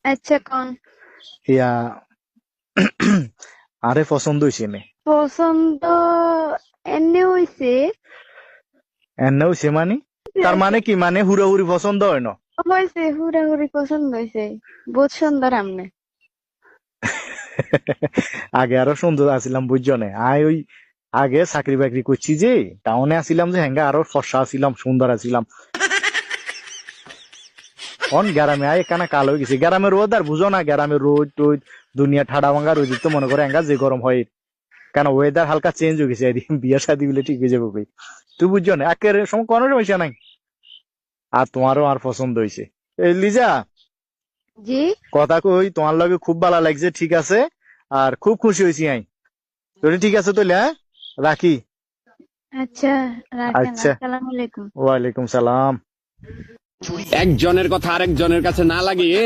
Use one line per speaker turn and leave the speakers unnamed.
আচ্ছা কোন
ইয়া আরে পছন্দ হয়েছে নে
পছন্দ এনে হইছে
এনে হয়েছে মানে তার মানে কি মানে হুড়াহুড়ি পছন্দ হয় না
হয়েছে হুড়াহুড়ি পছন্দ হয়েছে বহুত সুন্দর আমনে
আগে আরো সুন্দর আছিলাম বুঝছো না ওই আগে চাকরি বাকরি করছি যে টাউনে আসিলাম যে হ্যাঙ্গা আরো ফর্সা আছিলাম সুন্দর আছিলাম অন গ্রামে এখানে কালো হয়ে গেছে গ্রামের রোদ আর বুঝো না গ্রামের রোদ টোদ দুনিয়া ঠাডা ভাঙা রোদ তো মনে করে হ্যাঙ্গা যে গরম হয় কেন ওয়েদার হালকা চেঞ্জ হয়ে গেছে এদিন বিয়ে শাদি বলে ঠিক হয়ে যাবে ভাই তুই বুঝছো না একের সময় কোনো সমস্যা নাই আর তোমারও আর পছন্দ হয়েছে এই লিজা
জি
কথা কই তোমার লগে খুব ভালো লাগছে ঠিক আছে আর খুব খুশি হয়েছি আই তোরে ঠিক আছে তাহলে হ্যাঁ রাখি
আচ্ছা রাখেন
আচ্ছা
আসসালামু আলাইকুম
ওয়ালাইকুম সালাম
একজনের কথা আরেকজনের কাছে না লাগিয়ে